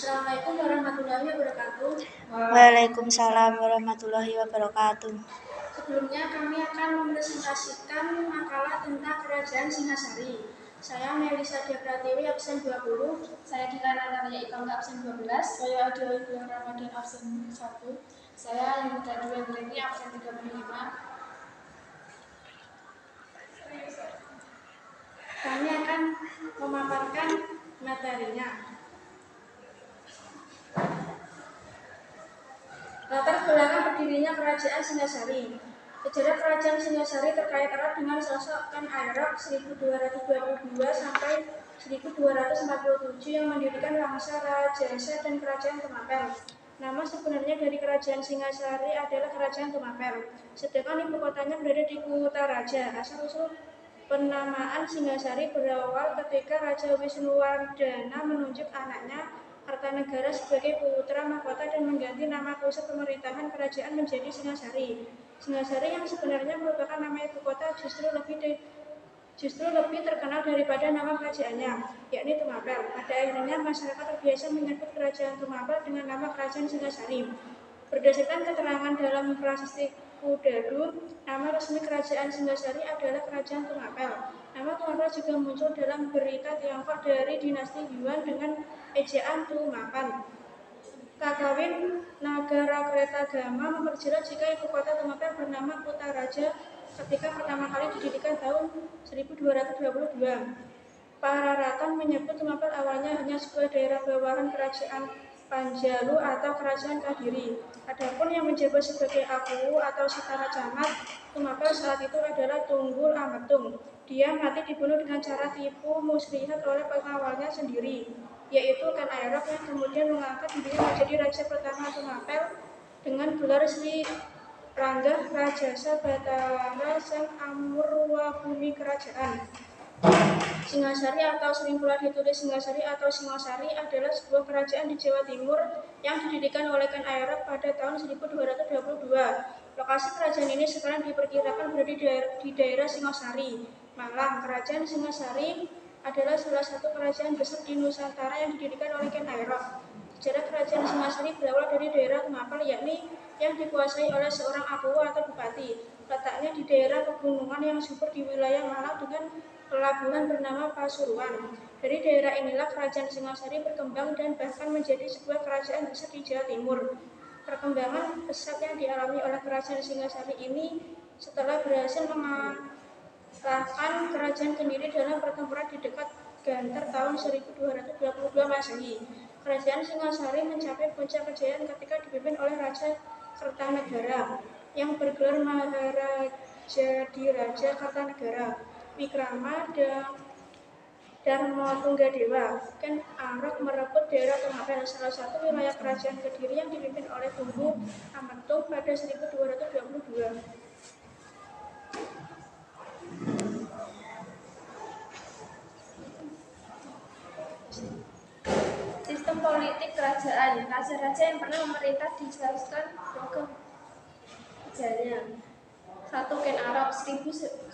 Assalamualaikum warahmatullahi wabarakatuh. Waalaikumsalam warahmatullahi wabarakatuh. Sebelumnya kami akan mempresentasikan makalah tentang Kerajaan Singasari. Saya Melisa Depratiwi absen 20, saya Dila Natalia Ipangga absen 12, saya Adil Ramadan absen 1, saya Yuda Dwi Anggreni absen 35. Kami akan memaparkan materinya. Latar belakang berdirinya Kerajaan Singasari. Sejarah Kerajaan Singasari terkait erat dengan sosok Ken Arok 1222 sampai 1247 yang mendirikan Wangsa Rajasa dan Kerajaan Tumapel. Nama sebenarnya dari Kerajaan Singasari adalah Kerajaan Tumapel, sedangkan ibu kotanya berada di Kutaraja. Asal-usul penamaan Singasari berawal ketika Raja Wisnuwardana menunjuk anaknya Kartanegara sebagai putra mahkota dan mengganti nama pusat pemerintahan kerajaan menjadi Singasari. Singasari yang sebenarnya merupakan nama ibu kota justru lebih terkenal daripada nama kerajaannya, yakni Tumapel. Pada akhirnya masyarakat terbiasa menyebut kerajaan Tumapel dengan nama Kerajaan Singasari. Berdasarkan keterangan dalam prasasti Kudadu, nama resmi Kerajaan Singasari adalah Kerajaan Tumapel. Nama Tumapel juga muncul dalam berita Tiongkok dari dinasti Yuan dengan ejaan Tumapan. Kakawin Nagara Kretagama memperjelas jika ibu kota Tumapel bernama Kutaraja ketika pertama kali didirikan tahun 1222. Pararaton menyebut Tumapel awalnya hanya sebuah daerah bawahan Kerajaan Panjalu atau Kerajaan Kadiri. Adapun yang menjabat sebagai Aku atau Setara Camat Tumapel saat itu adalah Tunggul Ametung. Dia mati dibunuh dengan cara tipu muslihat oleh pengawalnya sendiri, yaitu Ken Arok yang kemudian mengangkat dirinya menjadi raja pertama Tumapel dengan gelar Sri Rangga Rajasa Batara Sang Amurwa Bumi Kerajaan. Singasari atau sering pula ditulis Singasari atau Singosari adalah sebuah kerajaan di Jawa Timur yang didirikan oleh Ken Arok pada tahun 1222. Lokasi kerajaan ini sekarang diperkirakan berada di daerah Singosari, Malang. Kerajaan Singasari adalah salah satu kerajaan besar di Nusantara yang didirikan oleh Ken Arok. Sejarah kerajaan Singasari berawal dari daerah Tumapel, yakni yang dikuasai oleh seorang apu atau bupati. Letaknya di daerah pegunungan yang subur di wilayah Malang dengan pelabuhan bernama Pasuruan. Dari daerah inilah kerajaan Singasari berkembang dan bahkan menjadi sebuah kerajaan besar di Jawa Timur. Perkembangan pesat yang dialami oleh kerajaan Singasari ini setelah berhasil mengalahkan kerajaan Kediri dalam pertempuran di dekat Ganter tahun 1222 Masehi. Kerajaan Singasari mencapai puncak kejayaan ketika dipimpin oleh Raja Kertanegara yang bergelar Maharaja Kartanegara. Wikrama Darmatunggadewa. Ken Arok merebut daerah Tumapel, salah satu wilayah kerajaan Kediri yang dipimpin oleh Tunggul Ametung pada 1222. Sistem politik kerajaan. Raja-raja yang pernah memerintah dijelaskan program kerjanya. 1. Ken Arok 1222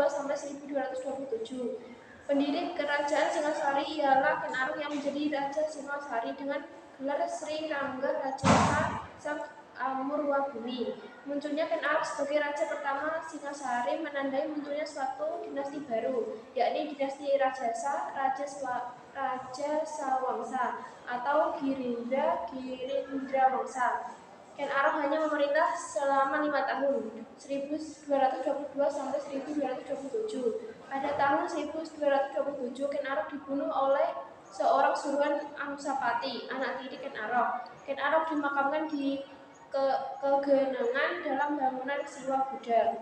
sampai 1227. Pendiri kerajaan Singasari ialah Ken Arok yang menjadi Raja Singasari dengan gelar Sri Rangga Rajasa Sang Amurwabumi. Munculnya Ken Arok sebagai raja pertama Singasari menandai munculnya suatu dinasti baru, yakni dinasti Rajasa, Raja Sawangsa atau Girindra-Girindrawangsa. Ken Arok hanya memerintah selama 5 tahun, 1222 sampai 1227. Pada tahun 1227, Ken Arok dibunuh oleh seorang suruhan Anusapati, anak tiri Ken Arok. Ken Arok dimakamkan di Kegenangan dalam bangunan Siwa Buddha.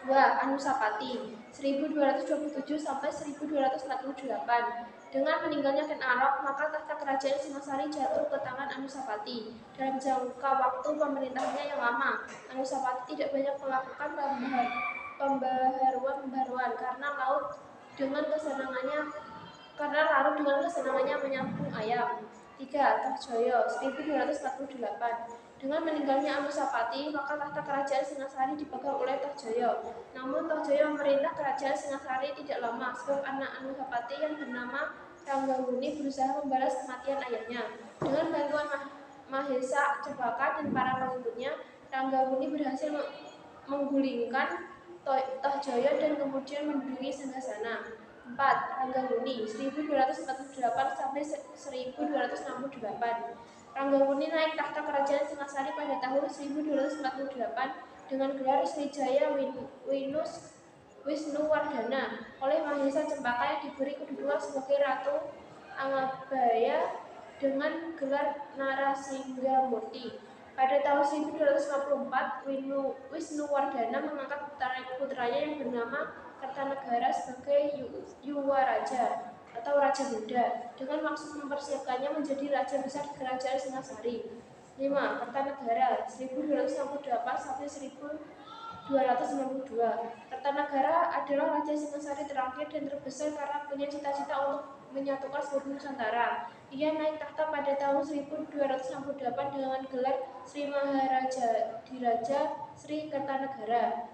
2. Anusapati 1227 sampai 1248. Dengan meninggalnya Ken Arok, maka tahta kerajaan Singasari jatuh ke tangan Anusapati. Dalam jangka waktu pemerintahannya yang lama, Anusapati tidak banyak melakukan pembaharuan karena larut dengan kesenangannya menyapu ayam. 3. Tohjoyo 1248. Dengan meninggalnya Anusapati, maka tahta kerajaan Singasari dipegang oleh Tohjoyo. Namun Tohjoyo memerintah kerajaan Singasari tidak lama, sebab anak Anusapati yang bernama Ranggabuni berusaha membalas kematian ayahnya. Dengan bantuan Mahesa Cempaka dan para pengikutnya, Ranggabuni berhasil menggulingkan Tohjoyo dan kemudian menduduki Singgasana. 4. Ranggabuni 1248 sampai 1268. Ranggabuni naik tahta kerajaan Singasari pada tahun 1248 dengan gelar Srijaya Wisnuwardana oleh Mahesa Cempaka yang diberi kedudukan sebagai Ratu Amabaya dengan gelar Narasinggamurti. Pada tahun 1254, Wisnuwardana mengangkat putranya yang bernama Kertanegara sebagai Yuwaraja atau Raja Muda dengan maksud mempersiapkannya menjadi Raja Besar di Kerajaan Singasari. 5. Kertanegara 1268 sampai 1292. Kertanegara adalah Raja Singasari terakhir dan terbesar karena punya cita-cita untuk menyatukan seluruh Nusantara. Ia naik tahta pada tahun 1268 dengan gelar Sri Maharaja Diraja Sri Kertanegara.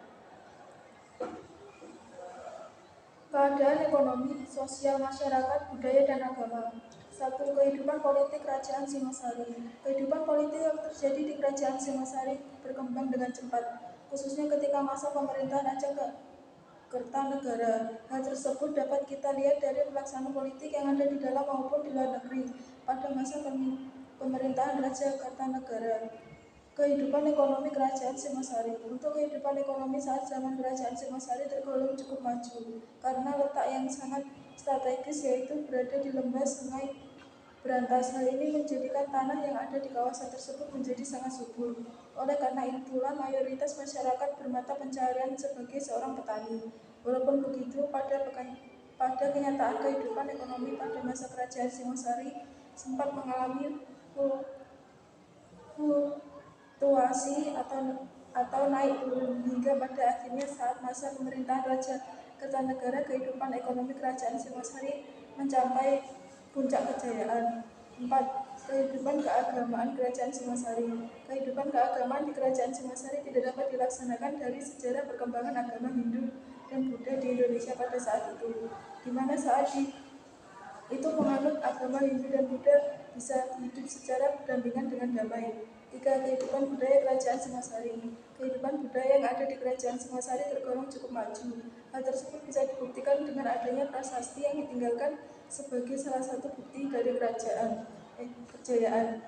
Keadaan ekonomi, sosial masyarakat, budaya, dan agama. 1. Kehidupan politik Kerajaan Singasari. Kehidupan politik yang terjadi di Kerajaan Singasari berkembang dengan cepat, khususnya ketika masa pemerintah Raja Kertanegara. Hal tersebut dapat kita lihat dari pelaksanaan politik yang ada di dalam maupun di luar negeri pada masa pemerintahan Raja Kertanegara. Kehidupan ekonomi Kerajaan Singasari. Untuk kehidupan ekonomi saat zaman Kerajaan Singasari tergolong cukup maju karena letak yang sangat strategis, yaitu berada di lembah Sungai Berantas. Hal ini menjadikan tanah yang ada di kawasan tersebut menjadi sangat subur. Oleh karena itulah mayoritas masyarakat bermata pencaharian sebagai seorang petani. Walaupun begitu, pada kenyataan kehidupan ekonomi pada masa Kerajaan Singasari sempat mengalami fluktuasi atau naik turun hingga pada akhirnya saat masa pemerintahan Raja Kertanegara kehidupan ekonomi Kerajaan Singasari mencapai puncak kejayaan. 4. Kehidupan keagamaan Kerajaan Singasari. Kehidupan keagamaan di Kerajaan Singasari tidak dapat dilaksanakan dari sejarah perkembangan agama Hindu dan Buddha di Indonesia pada saat itu, di mana saat itu penganut agama Hindu dan Buddha bisa hidup secara berdampingan dengan damai. 3. Kehidupan budaya Kerajaan Singasari. Kehidupan budaya yang ada di Kerajaan Singasari tergolong cukup maju. Hal tersebut bisa dibuktikan dengan adanya prasasti yang ditinggalkan sebagai salah satu bukti dari kejayaan.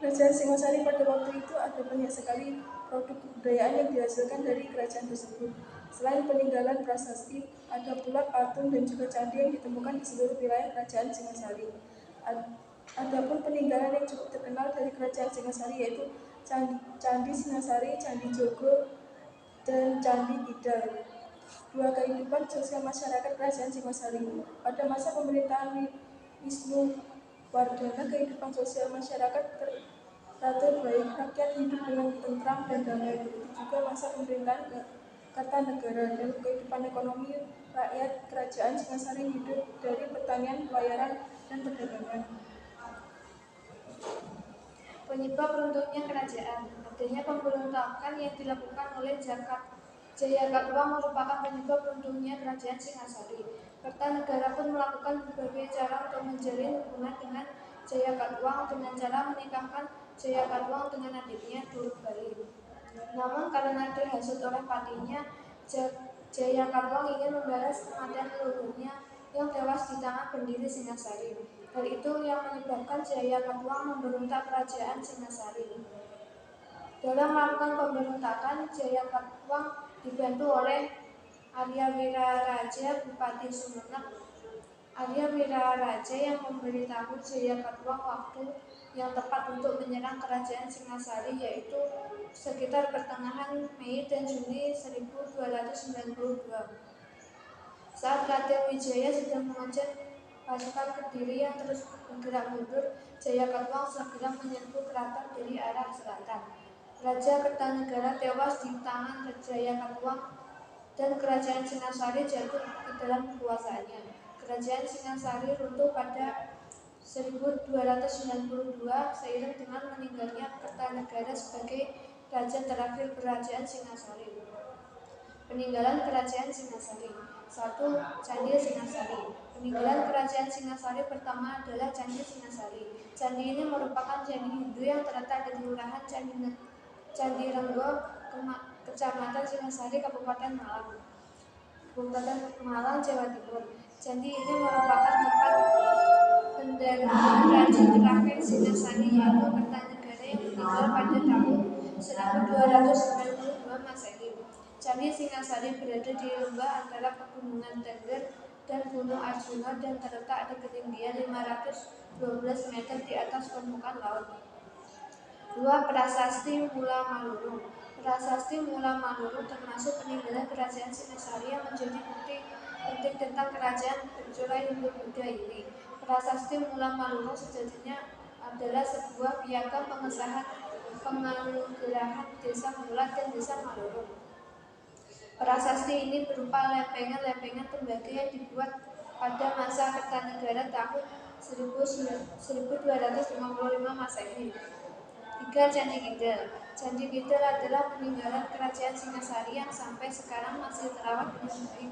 Kerajaan Singasari pada waktu itu ada banyak sekali produk kebudayaan yang dihasilkan dari kerajaan tersebut. Selain peninggalan prasasti, ada pula patung dan juga candi yang ditemukan di seluruh wilayah Kerajaan Singasari. Adapun peninggalan yang cukup terkenal dari Kerajaan Singasari yaitu Candi Singasari, Candi Jogo, dan Candi Bidal. 2. Kehidupan sosial masyarakat Kerajaan Singasari. Pada masa pemerintahan Wisnuwardana, kehidupan sosial masyarakat teratur baik, rakyat hidup dengan tentram dan damai. Begitu juga masa pemerintahan Kertanegara. Dalam kehidupan ekonomi, rakyat Kerajaan Singasari hidup dari pertanian, pelayaran, dan perdagangan. Penyebab runtuhnya kerajaan. Adanya pemberontakan yang dilakukan oleh Jayakatwang merupakan penyebab runtuhnya Kerajaan Singasari. Kertanegara pun melakukan berbagai cara untuk menjalin hubungan dengan Jayakatwang dengan cara menikahkan Jayakatwang dengan adiknya Durubali. Namun karena dihasut oleh patinya, Jayakatwang ingin membalas kematian leluhurnya yang tewas di tangan pendiri Singasari. Hal itu yang menyebabkan Jayakatwang memberontak Kerajaan Singasari. Dalam melakukan pemberontakan, Jayakatwang dibantu oleh Arya Wiraraja, Bupati Sumenep. Arya Wiraraja yang memberitahu Jayakatwang waktu yang tepat untuk menyerang Kerajaan Singasari, yaitu sekitar pertengahan Mei dan Juni 1292. Saat Raden Wijaya sedang mengejar pasukan Kediri yang terus bergerak mundur, Jayakatwang segera menyerbu keraton dari arah selatan. Raja Kertanegara tewas di tangan Jayakatwang dan Kerajaan Singasari jatuh ke dalam kekuasaannya. Kerajaan Singasari runtuh pada 1292 seiring dengan meninggalnya Kertanegara sebagai raja terakhir Kerajaan Singasari. Peninggalan Kerajaan Singasari. 1. Candi Singasari. Peninggalan kerajaan Singasari pertama adalah Candi Singasari. Candi ini merupakan candi Hindu yang terletak di Kelurahan Candi Renggo, Kecamatan Singasari, Kabupaten Malang, Jawa Timur. Candi ini merupakan tempat pendaratan raja terakhir Singasari, yaitu Kertanegara, yang meninggal pada tahun 1292 Masehi. Candi Singasari berada di lembah antara Pegunungan Tengger dan Gunung Arjuna dan terletak di ketinggian 512 meter di atas permukaan laut. 2. Prasasti Mula Maluru. Prasasti Mula Maluru termasuk peninggalan kerajaan Singasari yang menjadi bukti penting tentang kerajaan bercorak Hindu-Buddha ini. Prasasti Mula Maluru sejatinya adalah sebuah piagam penganugerahan Desa Mula dan Desa Maluru. Prasasti ini berupa lempengan-lempengan tembaga yang dibuat pada masa Kertanegara tahun 1255 Masehi. 3. Candi Kidal. Candi Kidal adalah peninggalan kerajaan Singasari yang sampai sekarang masih terawat dengan baik.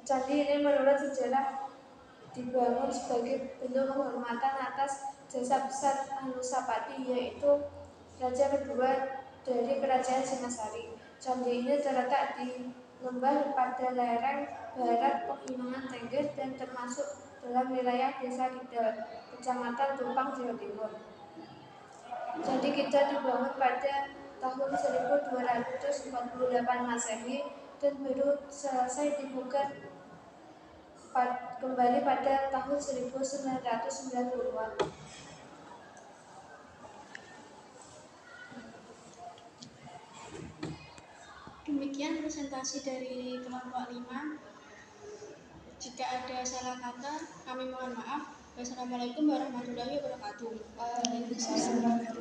Candi ini menurut sejarah dibangun sebagai bentuk penghormatan atas jasa besar Anusapati, yaitu raja kedua dari kerajaan Singasari. Candi ini terletak di lembah pada lereng barat Pegunungan Tengger dan termasuk dalam wilayah Desa Kidal, Kecamatan Tumpang, Jawa Timur. Candi Kidal dibangun pada tahun 1248 Masehi dan baru selesai dibuka kembali pada tahun 1990-an. Demikian presentasi dari kelompok 5. Jika ada salah kata, kami mohon maaf. Wassalamualaikum warahmatullahi wabarakatuh. Waalaikumsalam.